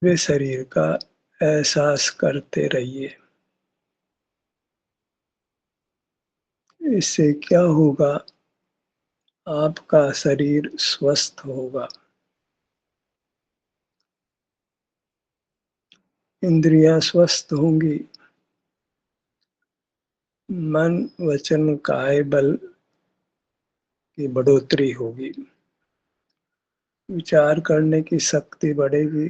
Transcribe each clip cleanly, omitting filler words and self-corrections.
वे शरीर का एहसास करते रहिए। इससे क्या होगा, आपका शरीर स्वस्थ होगा, इंद्रियां स्वस्थ होंगी, मन वचन काय बल की बढ़ोतरी होगी, विचार करने की शक्ति बढ़ेगी,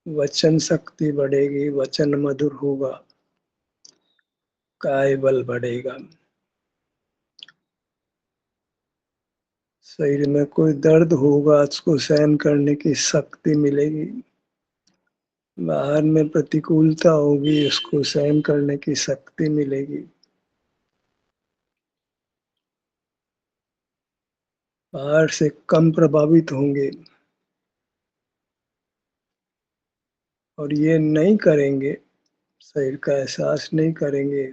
वचन शक्ति बढ़ेगी, वचन मधुर होगा, काय बल बढ़ेगा, शरीर में कोई दर्द होगा उसको सहन करने की शक्ति मिलेगी, बाहर में प्रतिकूलता होगी उसको सहन करने की शक्ति मिलेगी, बाहर से कम प्रभावित होंगे। और ये नहीं करेंगे, शरीर का एहसास नहीं करेंगे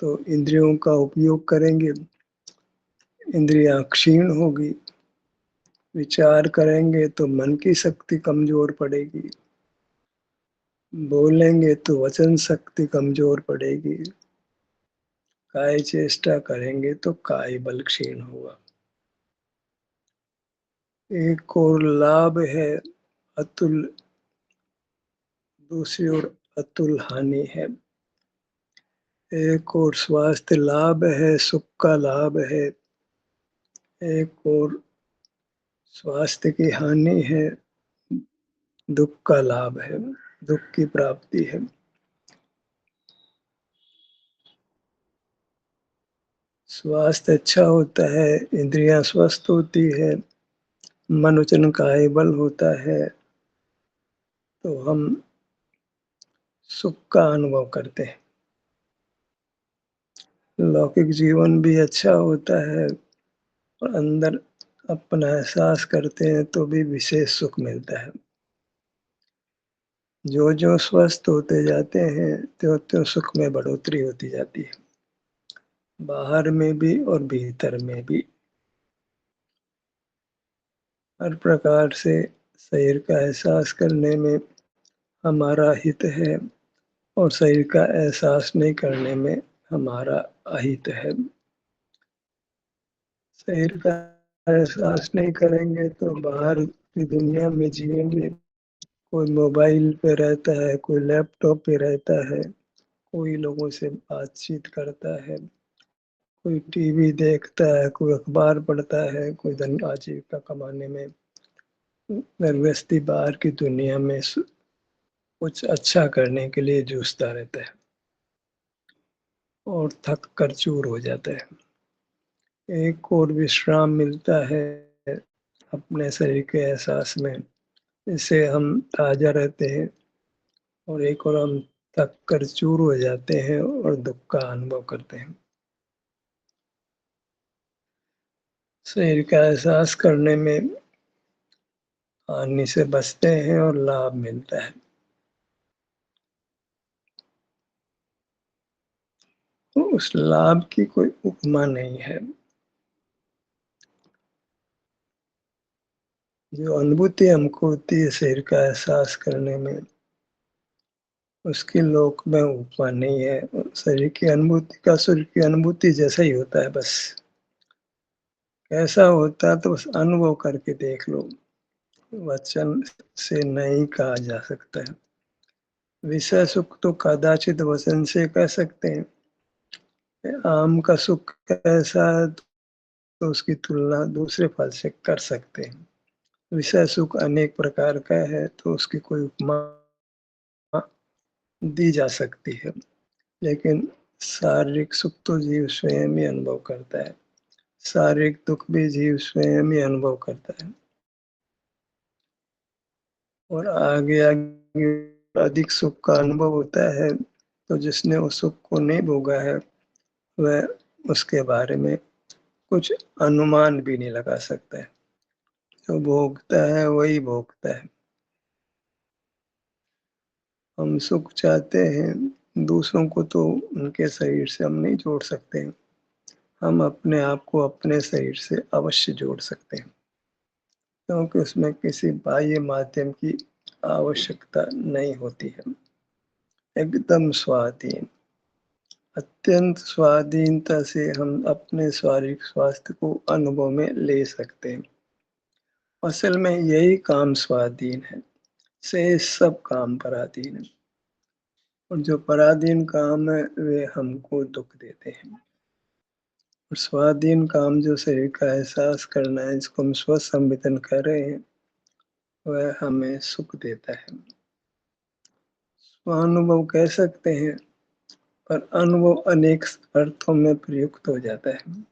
तो इंद्रियों का उपयोग करेंगे, इंद्रियां क्षीण होगी, विचार करेंगे तो मन की शक्ति कमजोर पड़ेगी, बोलेंगे तो वचन शक्ति कमजोर पड़ेगी, काय चेष्टा करेंगे तो काय बल क्षीण होगा। एक और लाभ है अतुल, दूसरी ओर अतुल हानि है। एक और स्वास्थ्य लाभ है, सुख का लाभ है, एक और स्वास्थ्य की हानि है, दुख का लाभ है, दुख की प्राप्ति है। स्वास्थ्य अच्छा होता है, इंद्रियां स्वस्थ होती है, मन वचन काय बल होता है, तो हम सुख का अनुभव करते हैं, लौकिक जीवन भी अच्छा होता है और अंदर अपना एहसास करते हैं तो भी विशेष सुख मिलता है। जो जो स्वस्थ होते जाते हैं त्यों त्यों सुख में बढ़ोतरी होती जाती है, बाहर में भी और भीतर में भी। हर प्रकार से शरीर का एहसास करने में हमारा हित है और शरीर का एहसास नहीं करने में हमारा अहित है। शरीर का एहसास नहीं करेंगे तो बाहर की दुनिया में जिएंगे, कोई मोबाइल पे रहता है, कोई लैपटॉप पे रहता है, कोई लोगों से बातचीत करता है, कोई टीवी देखता है, कोई अखबार पढ़ता है, कोई धन आजीविका कमाने में व्यस्ती बाहर की दुनिया में कुछ अच्छा करने के लिए जूझता रहता है और थक कर चूर हो जाता है। एक और विश्राम मिलता है अपने शरीर के एहसास में, इससे हम ताजा रहते हैं, और एक और हम थक कर चूर हो जाते हैं और दुख का अनुभव करते हैं। शरीर का एहसास करने में हानि से बचते हैं और लाभ मिलता है। तो उस लाभ की कोई उपमा नहीं है। जो अनुभूति हमको होती है शरीर का एहसास करने में, उसकी लोक में उपमा नहीं है। शरीर की अनुभूति का शरीर की अनुभूति जैसा ही होता है बस। कैसा होता है तो बस अनुभव करके देख लो, वचन से नहीं कहा जा सकता है। विषय सुख तो कदाचित वचन से कह सकते हैं। आम का सुख कैसा है तो उसकी तुलना दूसरे फल से कर सकते हैं। विषय सुख अनेक प्रकार का है तो उसकी कोई उपमा दी जा सकती है, लेकिन शारीरिक सुख तो जीव स्वयं ही अनुभव करता है, शारीरिक दुख भी जीव स्वयं ही अनुभव करता है। और आगे आगे अधिक सुख का अनुभव होता है तो जिसने उस सुख को नहीं भोगा है वह उसके बारे में कुछ अनुमान भी नहीं लगा सकता है। जो भोगता है वही भोगता है। हम सुख चाहते हैं, दूसरों को तो उनके शरीर से हम नहीं जोड़ सकते हैं, हम अपने आप को अपने शरीर से अवश्य जोड़ सकते हैं। क्योंकि उसमें किसी बाह्य माध्यम की आवश्यकता नहीं होती है। एकदम स्वाधीन, अत्यंत स्वाधीनता से हम अपने शारीरिक स्वास्थ्य को अनुभव में ले सकते हैं। असल में यही काम स्वाधीन है, शेष सब काम पराधीन है। और जो पराधीन काम है वे हमको दुख देते हैं। और स्वाधीन काम जो शरीर का एहसास करना है, जिसको हम स्वसंवेदन कर रहे हैं, वह हमें सुख देता है। स्वानुभव कह सकते हैं, पर अनुभव अनेक अर्थों में प्रयुक्त हो जाता है।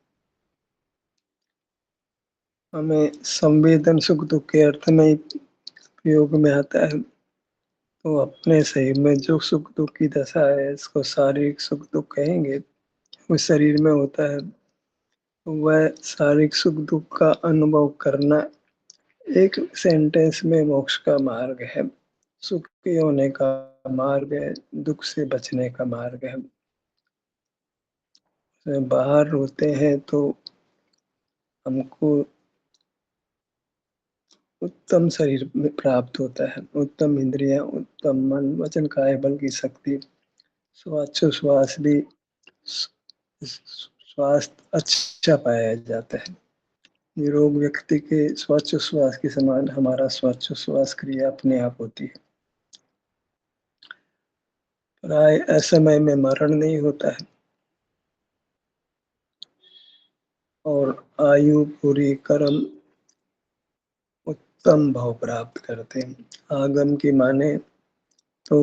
हमें संवेदन सुख दुख के अर्थ में प्रयोग में आता है। तो अपने शरीर में जो सुख दुख की दशा है, इसको शारीरिक सुख दुख कहेंगे। उस शरीर में होता है, वह शारीरिक सुख दुख का अनुभव करना एक सेंटेंस में मोक्ष का मार्ग है। सुखी होने का मार्ग है, दुख से बचने का मार्ग है। बाहर होते हैं तो हमको उत्तम शरीर में प्राप्त होता है, उत्तम इंद्रियां, उत्तम मन, वचन, काया बल की शक्ति, श्वास भी स्वास्थ्य अच्छा पाया जाता है। निरोग व्यक्ति के श्वास के समान हमारा श्वास क्रिया अपने आप होती है। प्राय असमय में मरण नहीं होता है और आयु पूरी कर्म उत्तम भाव प्राप्त करते हैं। आगम की माने तो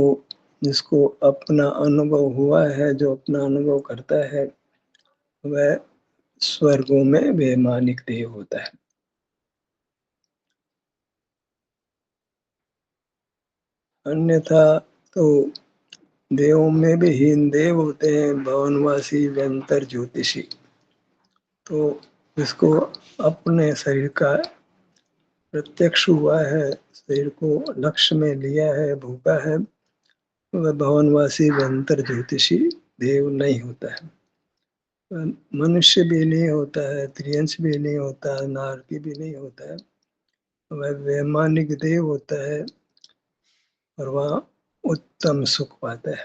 जिसको अपना अनुभव हुआ है, जो अपना अनुभव करता है, वह स्वर्गों में वैमानिक देव होता है। अन्यथा तो देवों में भी हीन देव होते हैं, भवनवासी, व्यंतर, ज्योतिषी। तो जिसको अपने शरीर का प्रत्यक्ष हुआ है, शरीर को लक्ष्य में लिया है, भूखा है, वह भवनवासी, व्यंतर, ज्योतिषी देव नहीं होता है। मनुष्य भी नहीं होता है, त्रियंश भी नहीं होता है, नारकी भी नहीं होता है। वह वैमानिक देव होता है और वह उत्तम सुख पाता है।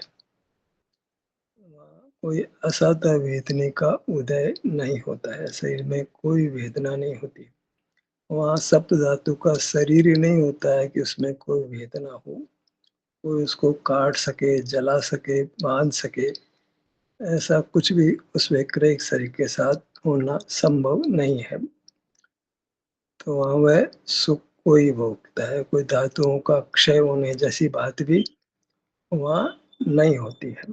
वहाँ कोई असाध्य वेदना का उदय नहीं होता है, शरीर में कोई वेदना नहीं होती। वहाँ सप्त धातु का शरीर ही नहीं होता है कि उसमें कोई वेदना हो, कोई उसको काट सके, जला सके, बांध सके। ऐसा कुछ भी उस विक्रय शरीर के साथ होना संभव नहीं है। तो वहाँ वह सुख को ही भोगता है, कोई धातुओं का क्षय होने जैसी बात भी वहाँ नहीं होती है।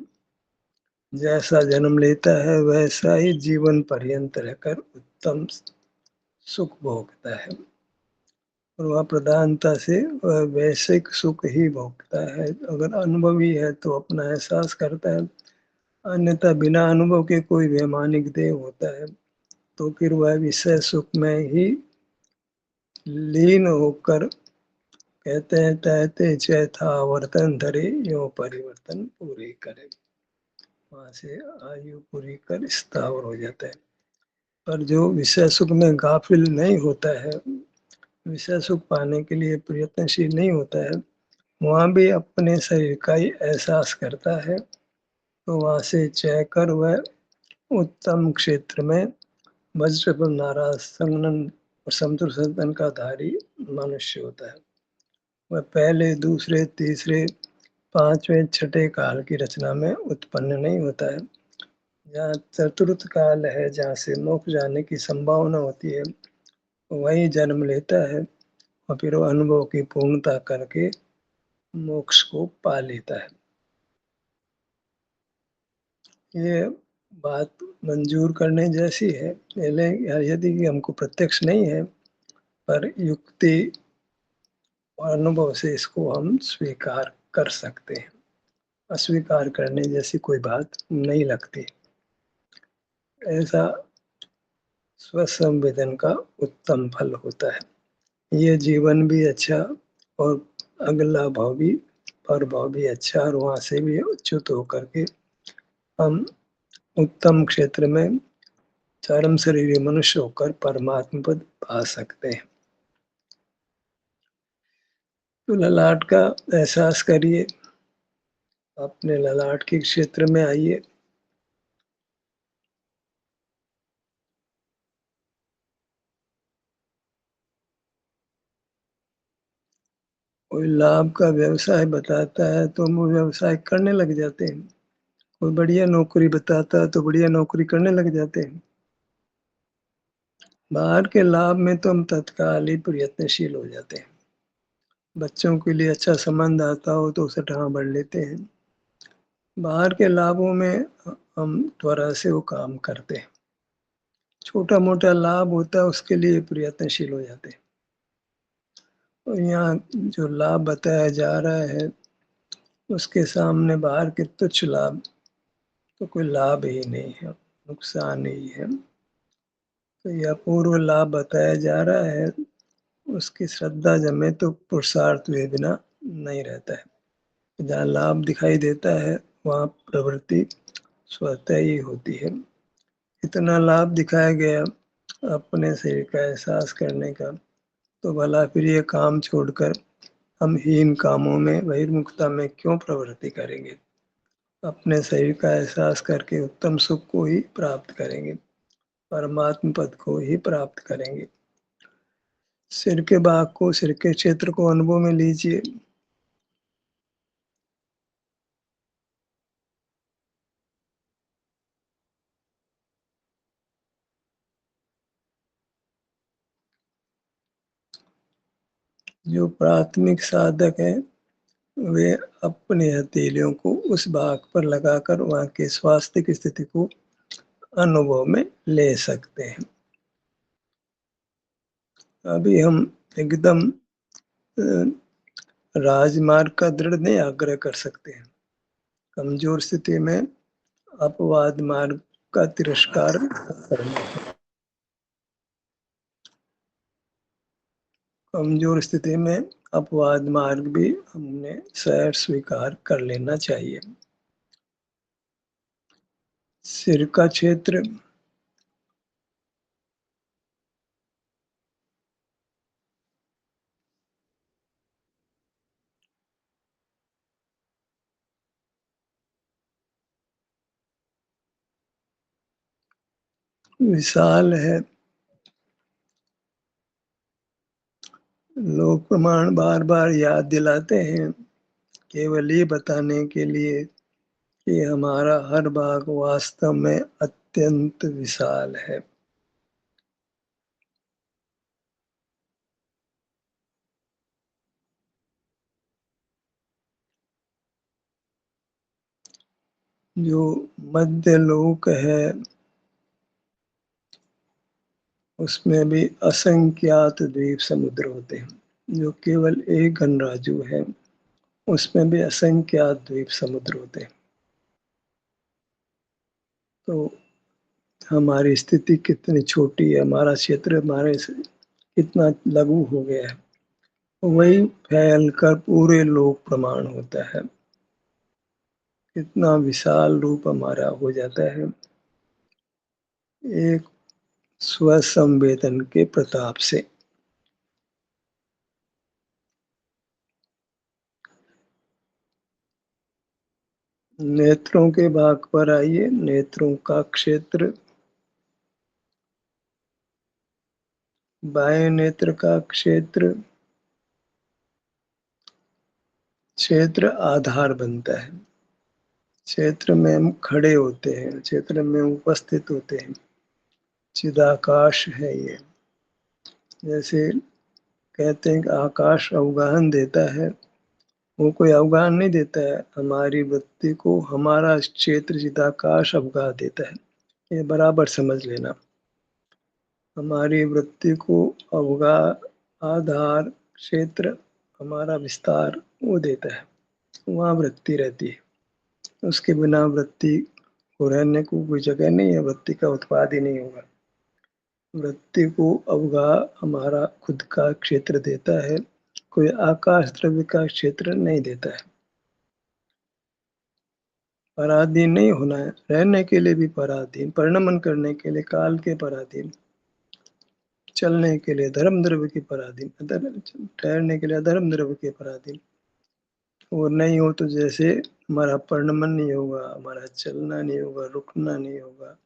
जैसा जन्म लेता है वैसा ही जीवन पर्यंत रहकर उत्तम सुख भोगता है। और वह प्रधानता से वह वैश्विक सुख ही भोगता है। अगर अनुभवी है तो अपना एहसास करता है, अन्यथा बिना अनुभव के कोई वैमानिक देव होता है तो फिर वह विषय सुख में ही लीन होकर, कहते हैं, तहते चैथा वर्तन धरे, यो परिवर्तन पूरे करे। वहां से आयु पूरी कर स्थावर हो जाता है। पर जो विषय सुख में गाफिल नहीं होता है, विषय सुख पाने के लिए प्रयत्नशील नहीं होता है, वहां भी अपने शरीर का ही एहसास करता है। तो वहां से चय कर वह उत्तम क्षेत्र में वज्र नाराज संगनन और समुद्र संतन का धारी मनुष्य होता है। वह पहले, दूसरे, तीसरे, पांचवें, छठे काल की रचना में उत्पन्न नहीं होता है। जहाँ चतुर्थ काल है, जहाँ से मोक्ष जाने की संभावना होती है, वही जन्म लेता है और फिर वो अनुभव की पूर्णता करके मोक्ष को पा लेता है। ये बात मंजूर करने जैसी है, यदि हमको प्रत्यक्ष नहीं है, पर युक्ति और अनुभव से इसको हम स्वीकार कर सकते हैं। अस्वीकार करने जैसी कोई बात नहीं लगती। ऐसा स्वसंवेदन का उत्तम फल होता है। ये जीवन भी अच्छा और अगला भाव भी, पर भाव भी अच्छा, और वहां से भी उच्युत होकर के हम उत्तम क्षेत्र में चरम शरीर मनुष्य होकर परमात्मा पद पा सकते हैं। तो ललाट का एहसास करिए, अपने ललाट के क्षेत्र में आइए। कोई लाभ का व्यवसाय बताता है तो हम वो व्यवसाय करने लग जाते हैं। कोई बढ़िया नौकरी बताता है तो बढ़िया नौकरी करने लग जाते हैं। बाहर के लाभ में तो हम तत्काल ही प्रयत्नशील हो जाते हैं। बच्चों के लिए अच्छा संबंध आता हो तो उसे ठान भर लेते हैं। बाहर के लाभों में हम त्वरा से वो काम करते हैं। छोटा-मोटा लाभ होता है उसके लिए प्रयत्नशील हो जाते हैं। और यहाँ जो लाभ बताया जा रहा है उसके सामने बाहर के तुच्छ लाभ तो कोई लाभ ही नहीं है, नुकसान ही है। तो यह अपूर्व लाभ बताया जा रहा है, उसकी श्रद्धा जमे तो पुरुषार्थ हुए बिना नहीं रहता है। जहाँ लाभ दिखाई देता है वहाँ प्रवृत्ति स्वतः ही होती है। इतना लाभ दिखाया गया अपने शरीर का एहसास करने का, तो भला फिर ये काम छोड़कर हम हीन कामों में बहिर्मुखता में क्यों प्रवृत्ति करेंगे? अपने शरीर का एहसास करके उत्तम सुख को ही प्राप्त करेंगे, परमात्म पद को ही प्राप्त करेंगे। सिर के भाग को, सिर के क्षेत्र को अनुभव में लीजिए। जो प्राथमिक साधक हैं वे अपने हथेलियों को उस भाग पर लगाकर वहाँ के स्वास्थ्य की स्थिति को अनुभव में ले सकते हैं। अभी हम एकदम राजमार्ग का दृढ़ नहीं आग्रह कर सकते हैं। कमजोर स्थिति में अपवाद मार्ग का तिरस्कार करना है। कमजोर स्थिति में अपवाद मार्ग भी हमने सैर स्वीकार कर लेना चाहिए। सिर का क्षेत्र विशाल है। लोक प्रमाण बार-बार याद दिलाते हैं, केवल ये बताने के लिए कि हमारा हर भाग वास्तव में अत्यंत विशाल है। जो मध्य लोक है उसमें भी असंख्यात द्वीप समुद्र होते हैं। जो केवल एक गणराज्य है उसमें भी असंख्यात द्वीप समुद्र होते हैं। तो हमारी स्थिति कितनी छोटी है, हमारा क्षेत्र हमारे से कितना लघु हो गया है, वही फैलकर पूरे लोक प्रमाण होता है। कितना विशाल रूप हमारा हो जाता है एक स्वसंवेदन के प्रताप से। नेत्रों के भाग पर आइए। नेत्रों का क्षेत्र, बाएं नेत्र का क्षेत्र, क्षेत्र आधार बनता है। क्षेत्र में हम खड़े होते हैं, क्षेत्र में उपस्थित होते हैं। चिदाकाश है ये। जैसे कहते हैं कि आकाश अवगाहन देता है, वो कोई अवगाहन नहीं देता है, हमारी वृत्ति को हमारा क्षेत्र चिदाकाश अवगाह देता है। ये बराबर समझ लेना। हमारी वृत्ति को अवगाह आधार क्षेत्र हमारा विस्तार वो देता है, वहाँ वृत्ति रहती है। उसके बिना वृत्ति को रहने को कोई जगह नहीं है, वृत्ति का उत्पाद ही नहीं होगा। वृत्ति को अवगाह हमारा खुद का क्षेत्र देता है, कोई आकाश द्रव्य का क्षेत्र नहीं देता है। पराधीन नहीं होना है, रहने के लिए भी पराधीन, परिणमन करने के लिए काल के पराधीन। चलने के लिए धर्म द्रव्य के पराधीन, ठहरने के लिए अधर्म द्रव्य के पराधीन। और नहीं हो तो जैसे हमारा परिणमन नहीं होगा, हमारा चलना नहीं होगा, रुकना नहीं होगा,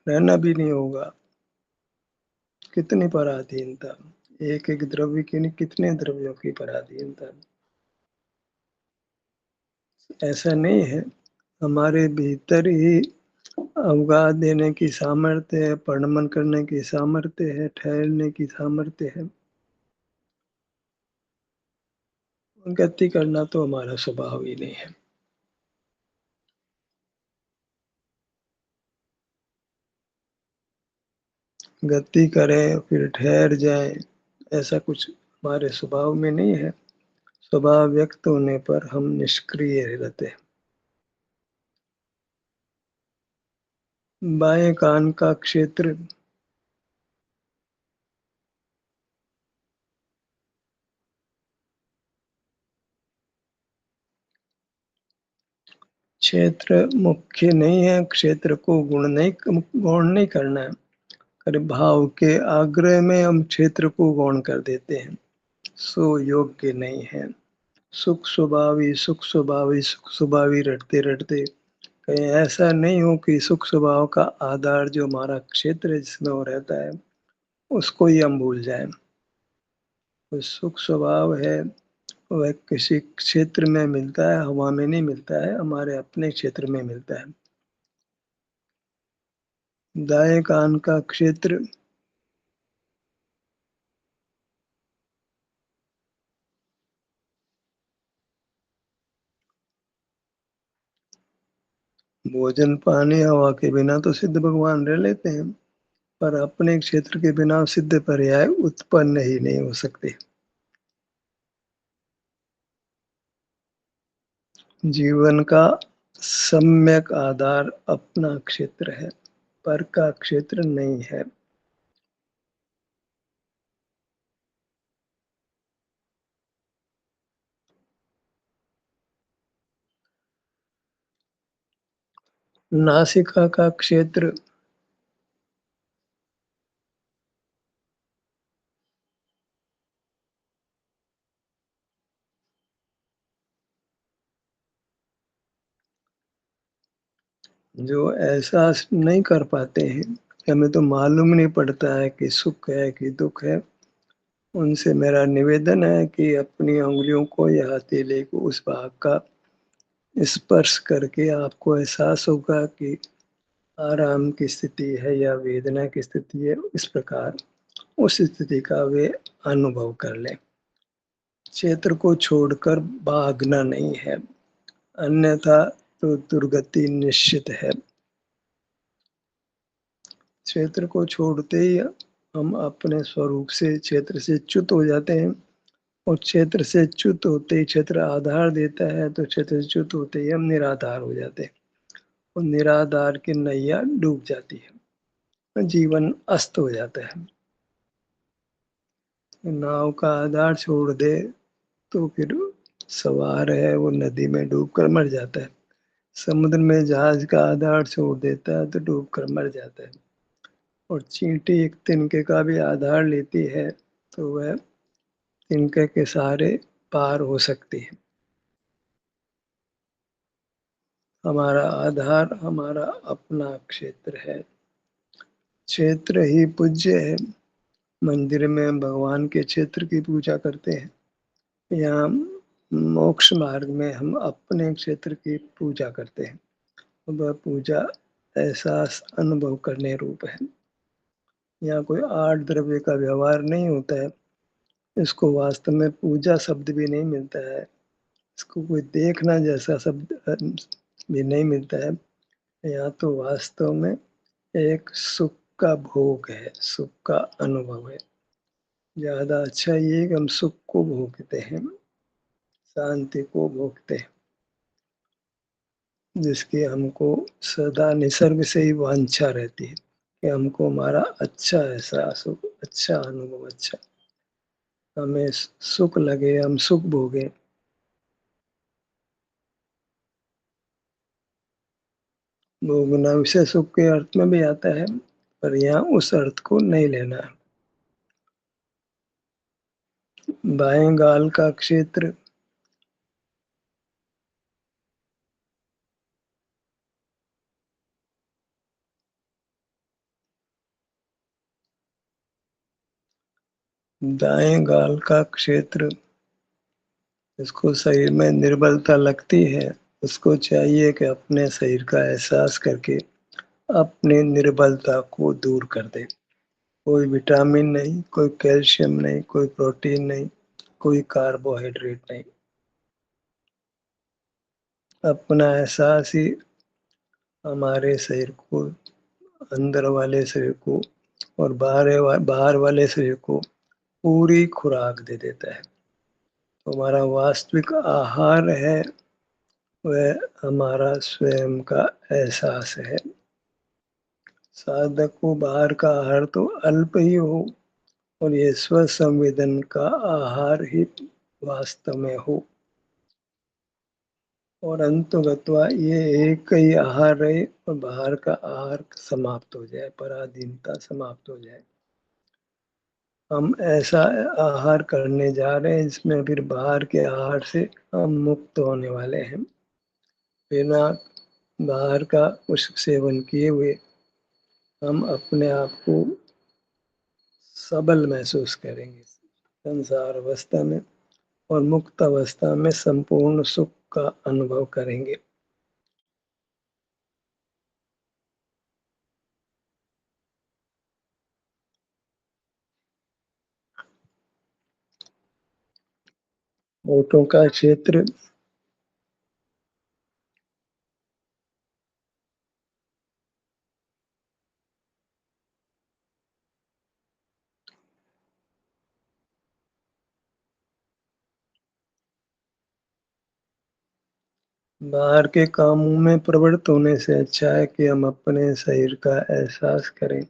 रहना भी नहीं होगा। कितनी पराधीनता, एक-एक द्रव्य की नहीं कितने द्रव्यों की पराधीनता। ऐसा नहीं है, हमारे भीतर ही अवगाह देने की सामर्थ्य है, परिणमन करने की सामर्थ्य है, ठहरने की सामर्थ्य है। गति करना तो हमारा स्वभाव ही नहीं है। गति करें फिर ठहर जाएँ, ऐसा कुछ हमारे स्वभाव में नहीं है। स्वभाव व्यक्त होने पर हम निष्क्रिय रहते हैं। बाएँ कान का क्षेत्र क्षेत्र मुख्य नहीं है, क्षेत्र को गौण नहीं करना है। अरे भाव के आग्रह में हम क्षेत्र को गौण कर देते हैं, सो योग्य नहीं है। सुख स्वभावी रटते-रटते कहीं ऐसा नहीं हो कि सुख स्वभाव का आधार जो हमारा क्षेत्र है जिसमें वो रहता है, उसको ही हम भूल जाएँ। तो सुख स्वभाव है, वह किसी क्षेत्र में मिलता है, हवा में नहीं मिलता है, हमारे अपने क्षेत्र में मिलता है। दाएँ कान का क्षेत्र भोजन, पानी, हवा के बिना तो सिद्ध भगवान रह लेते हैं, पर अपने क्षेत्र के बिना सिद्ध पर्याय उत्पन्न ही नहीं हो सकते। जीवन का सम्यक आधार अपना क्षेत्र है, पर का क्षेत्र नहीं है। नासिका का क्षेत्र जो एहसास नहीं कर पाते हैं, हमें तो मालूम नहीं पड़ता है कि सुख है कि दुख है। उनसे मेरा निवेदन है कि अपनी उँगलियों को या हथेली को उस भाग का स्पर्श करके आपको एहसास होगा कि आराम की स्थिति है या वेदना की स्थिति है, इस प्रकार उस स्थिति का वे अनुभव कर लें। क्षेत्र को छोड़कर भागना नहीं है, अन्यथा तो दुर्गति निश्चित है। क्षेत्र को छोड़ते ही हम अपने स्वरूप से क्षेत्र से च्युत हो जाते हैं और क्षेत्र से च्युत होते ही क्षेत्र आधार देता है, तो क्षेत्र से च्युत होते ही हम निराधार हो जाते हैं और निराधार की नैया डूब जाती है, जीवन अस्त हो जाता है। नाव का आधार छोड़ दे तो फिर सवार है वो नदी में डूबकर मर जाता है। समुद्र में जहाज का आधार छोड़ देता है तो डूबकर मर जाता है। और चींटी एक तिनके का भी आधार लेती है तो वह तिनके के सहारे पार हो सकती है। हमारा आधार हमारा अपना क्षेत्र है। क्षेत्र ही पूज्य है। मंदिर में भगवान के क्षेत्र की पूजा करते हैं। यहाँ मोक्ष मार्ग में हम अपने क्षेत्र की पूजा करते हैं। वह पूजा एहसास अनुभव करने रूप है। यहाँ कोई आठ द्रव्य का व्यवहार नहीं होता है। इसको वास्तव में पूजा शब्द भी नहीं मिलता है। इसको कोई देखना जैसा शब्द भी नहीं मिलता है। यहाँ तो वास्तव में एक सुख का भोग है, सुख का अनुभव है। ज़्यादा अच्छा ये है कि हम सुख को भोगते हैं, शांति को भोगते हैं, जिसकी हमको सदा निसर्ग से ही वांछा रहती है कि हमको हमारा अच्छा एहसास हो, अच्छा अनुभव, अच्छा हमें सुख लगे, हम सुख भोगें। भोगना विषय सुख के अर्थ में भी आता है, पर यहाँ उस अर्थ को नहीं लेना है। बाएं गाल का क्षेत्र, दाएं गाल का क्षेत्र, जिसको शरीर में निर्बलता लगती है, उसको चाहिए कि अपने शरीर का एहसास करके अपनी निर्बलता को दूर कर दे। कोई विटामिन नहीं, कोई कैल्शियम नहीं, कोई प्रोटीन नहीं, कोई कार्बोहाइड्रेट नहीं। अपना एहसास ही हमारे शरीर को, अंदर वाले शरीर को और बाहर वाले शरीर को पूरी खुराक दे देता है। तो हमारा वास्तविक आहार है, वह हमारा स्वयं का एहसास है। साधक को बाहर का आहार तो अल्प ही हो और ये स्व संवेदन का आहार ही वास्तव में हो, और अंततः ये एक ही आहार रहे और बाहर का आहार समाप्त हो जाए, पराधीनता समाप्त हो जाए। हम ऐसा आहार करने जा रहे हैं जिसमें फिर बाहर के आहार से हम मुक्त होने वाले हैं। बिना बाहर का कुछ सेवन किए हुए हम अपने आप को सबल महसूस करेंगे संसार अवस्था में, और मुक्त अवस्था में संपूर्ण सुख का अनुभव करेंगे। होठों का क्षेत्र, बाहर के कामों में प्रवृत्त होने से अच्छा है कि हम अपने शरीर का एहसास करें,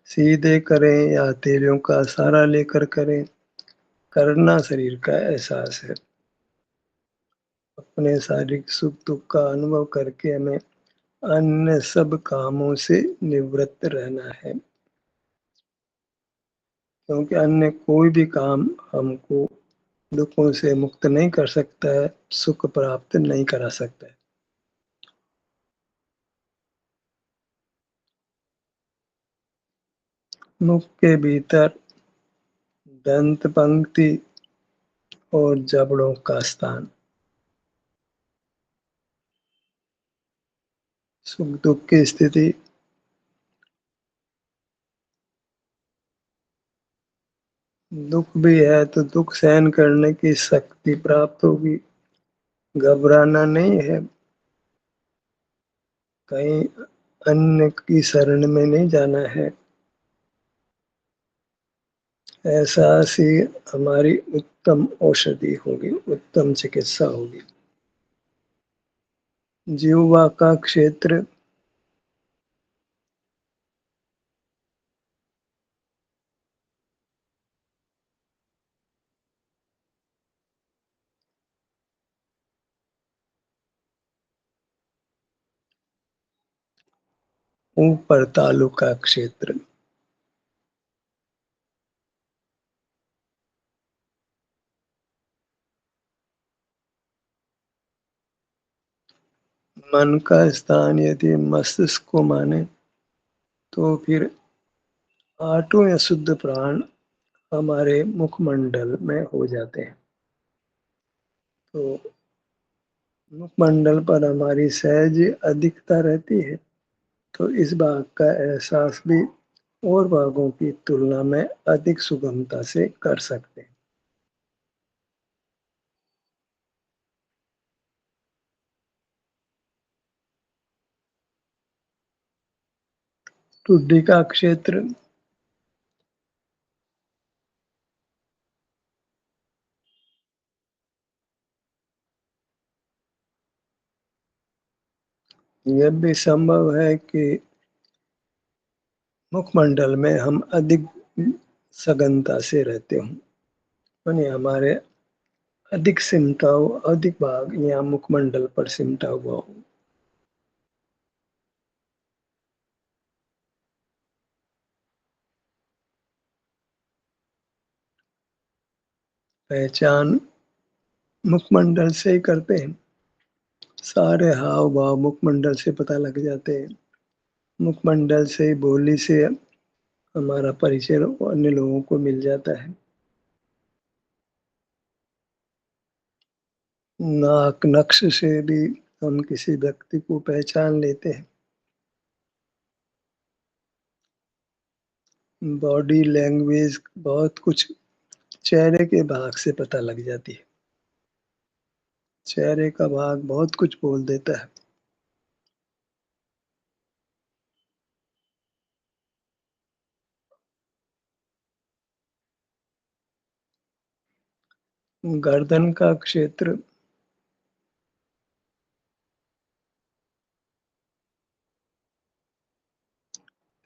सीधे करें या हथेलियों का सहारा लेकर करें, करना शरीर का एहसास है। अपने शारीरिक सुख दुख का अनुभव करके हमें अन्य सब कामों से निवृत्त रहना है, क्योंकि अन्य कोई भी काम हमको दुखों से मुक्त नहीं कर सकता है, सुख प्राप्त नहीं करा सकता है। मुख के भीतर दंत पंक्ति और जबड़ों का स्थान, सुख दुख की स्थिति, दुख भी है तो दुख सहन करने की शक्ति प्राप्त होगी, घबराना नहीं है, कहीं अन्य की शरण में नहीं जाना है। एहसास ही हमारी उत्तम औषधि होगी, उत्तम चिकित्सा होगी। जिह्वा का क्षेत्र, ऊपर तालु का क्षेत्र, मन का स्थान यदि मस्तिष्क को माने तो फिर आठों या शुद्ध प्राण हमारे मुखमंडल में हो जाते हैं। तो मुखमंडल पर हमारी सहज अधिकता रहती है, तो इस भाग का एहसास भी और भागों की तुलना में अधिक सुगमता से कर सकते हैं। ठुड्डी का क्षेत्र, यह भी संभव है कि मुखमंडल में हम अधिक सघनता से रहते हों, यानी हमारे अधिक सिमटा हो, अधिक भाग यहाँ मुखमंडल पर सिमटा हुआ हो। पहचान मुखमंडल से ही करते हैं। सारे हाव-भाव मुखमंडल से पता लग जाते हैं। मुखमंडल से, बोली से हमारा परिचय अन्य लोगों को मिल जाता है। नाक नक्श से भी हम किसी व्यक्ति को पहचान लेते हैं। बॉडी लैंग्वेज बहुत कुछ चेहरे के भाग से पता लग जाती है। चेहरे का भाग बहुत कुछ बोल देता है। गर्दन का क्षेत्र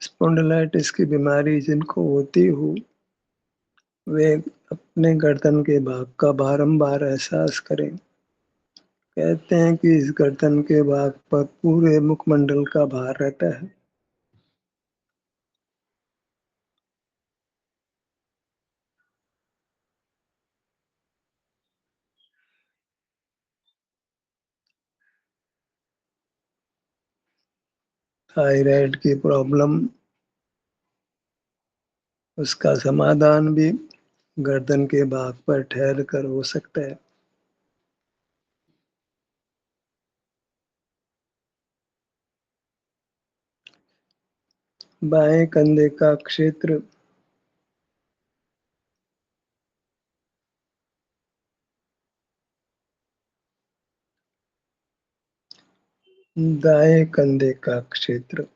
स्पॉन्डिलाइटिस की बीमारी जिनको होती हो, वे अपने गर्दन के भाग का बारंबार एहसास करें। कहते हैं कि इस गर्दन के भाग पर पूरे मुखमंडल का भार रहता है। थायराइड की प्रॉब्लम, उसका समाधान भी गर्दन के भाग पर ठहर कर हो सकता है। बाएं कंधे का क्षेत्र दाएं कंधे का क्षेत्र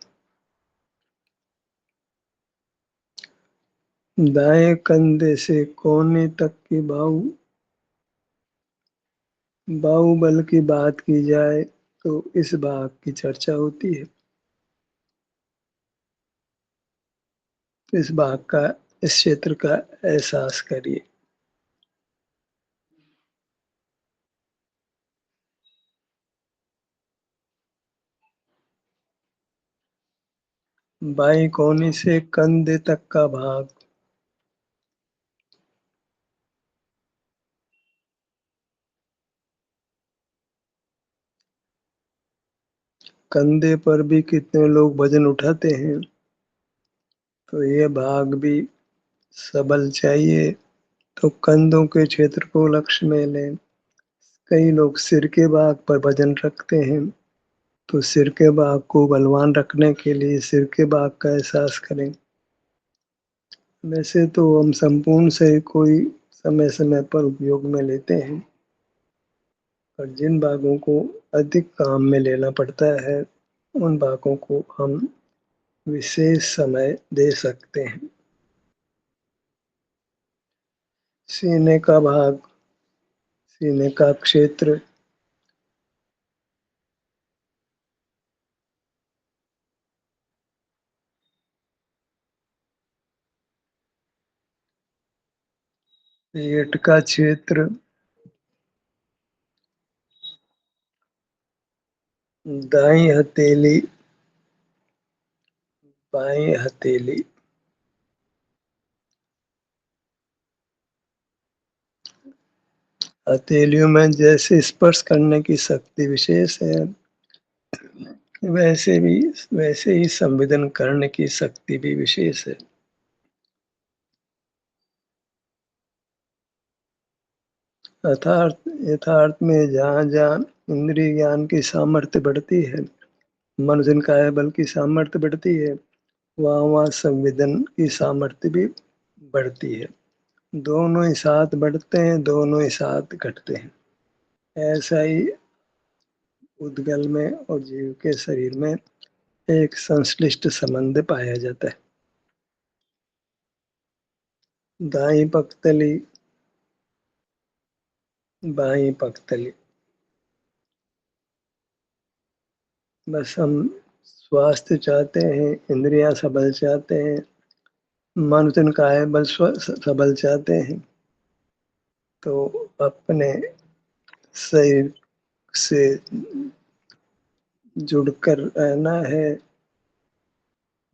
दाएं कंधे से कोहनी तक की बाहुबल की बात की जाए तो इस भाग की चर्चा होती है। इस भाग का, इस क्षेत्र का एहसास करिए। बाईं कोहनी से कंधे तक का भाग कंधे पर भी कितने लोग वजन उठाते हैं, तो ये भाग भी सबल चाहिए तो कंधों के क्षेत्र को लक्ष्य में लें। कई लोग सिर के भाग पर वजन रखते हैं, तो सिर के भाग को बलवान रखने के लिए सिर के भाग का एहसास करें। वैसे तो हम संपूर्ण शरीर को ही समय-समय पर उपयोग में लेते हैं, पर जिन भागों को अधिक काम में लेना पड़ता है, उन भागों को हम विशेष समय दे सकते हैं। सीने का भाग, सीने का क्षेत्र पेट का क्षेत्र दाईं हथेली, बाईं हथेली, हथेलियों में जैसे स्पर्श करने की शक्ति विशेष है, वैसे ही संवेदन करने की शक्ति भी विशेष है। अर्थात यथार्थ में जहाँ-जहाँ इंद्रिय ज्ञान की सामर्थ्य बढ़ती है, मनोजन काय बल की सामर्थ्य बढ़ती है, वहाँ-वहाँ संवेदन की सामर्थ्य भी बढ़ती है। दोनों ही साथ बढ़ते हैं, दोनों ही साथ घटते हैं। ऐसा ही उद्गल में और जीव के शरीर में एक संश्लिष्ट संबंध पाया जाता है। दाईं पक्तली, बाईं पक्तली, बस हम स्वास्थ्य चाहते हैं, इंद्रियां सबल चाहते हैं, मन तन काय बल सबल चाहते हैं, तो अपने शरीर से जुड़कर रहना है।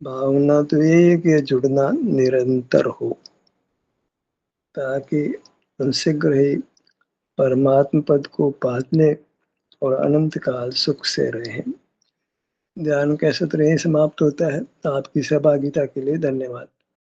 भावना तो यही है कि जुड़ना निरंतर हो, ताकि शीघ्र ही परमात्म पद को पाने और अनंत काल सुख से रहें। ध्यान कैसे तरह समाप्त होता है। आपकी सहभागिता के लिए धन्यवाद।